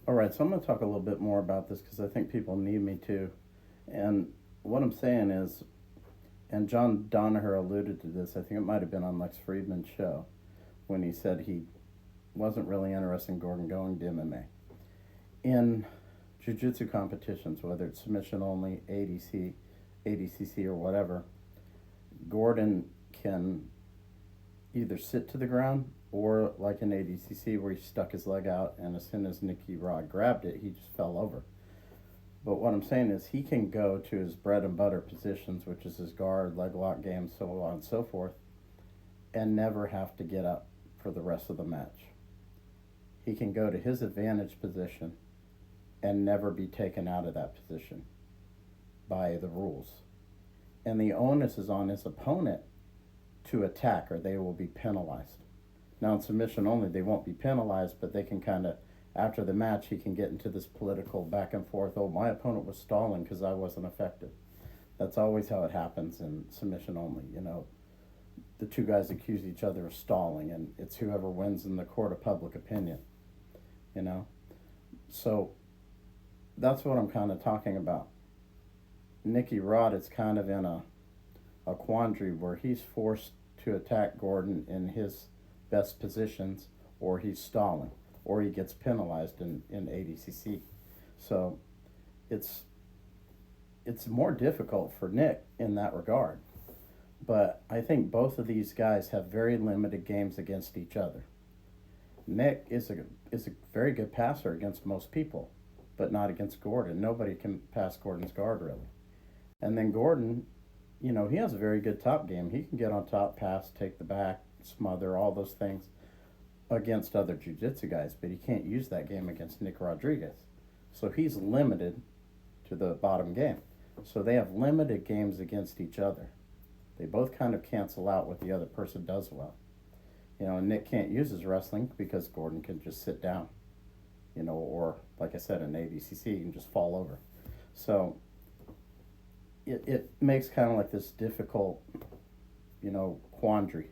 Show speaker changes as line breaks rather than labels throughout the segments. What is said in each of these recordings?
All right, so I'm going to talk a little bit more about this because I think people need me to. And what I'm saying is, and John Donaher alluded to this, I think it might have been on Lex Friedman's show when he said he wasn't really interested in Gordon going to MMA. In jiu-jitsu competitions, whether it's submission only, ADCC, or whatever, Gordon can either sit to the ground or like in ADCC where he stuck his leg out and as soon as Nicky Rod grabbed it, he just fell over. But what I'm saying is he can go to his bread and butter positions, which is his guard, leg lock game, so on and so forth, and never have to get up for the rest of the match. He can go to his advantage position and never be taken out of that position by the rules. And the onus is on his opponent to attack or they will be penalized. Now, in submission only, they won't be penalized, but they can kind of, after the match, he can get into this political back and forth. Oh, my opponent was stalling because I wasn't effective. That's always how it happens in submission only. The two guys accuse each other of stalling, and it's whoever wins in the court of public opinion. You know, so that's what I'm kind of talking about. Nicky Rod is kind of in a quandary where he's forced to attack Gordon in his best positions, or he's stalling, or he gets penalized in ADCC. So it's it's more difficult for Nick in that regard. But I think both of these guys have very limited games against each other. Nick is a very good passer against most people, but not against Gordon. Nobody can pass Gordon's guard really. And then Gordon, he has a very good top game. He can get on top, pass, take the back, smother, all those things against other jiu-jitsu guys, but he can't use that game against Nick Rodriguez. So he's limited to the bottom game. So they have limited games against each other. They both kind of cancel out what the other person does well. And Nick can't use his wrestling because Gordon can just sit down, or like I said in ADCC, he can just fall over. So it makes kind of like this difficult, quandary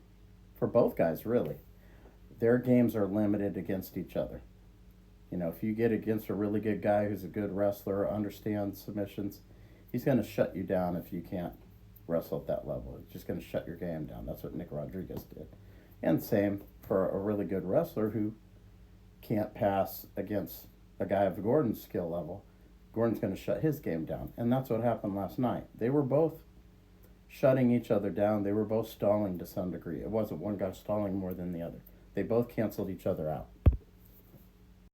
for both guys, really. Their games are limited against each other. If you get against a really good guy who's a good wrestler, understands submissions, he's going to shut you down if you can't wrestle at that level. He's just going to shut your game down. That's what Nick Rodriguez did. And same for a really good wrestler who can't pass against a guy of Gordon's skill level. Gordon's going to shut his game down. And that's what happened last night. They were both shutting each other down. They were both stalling to some degree. It wasn't one guy stalling more than the other. They both canceled each other out.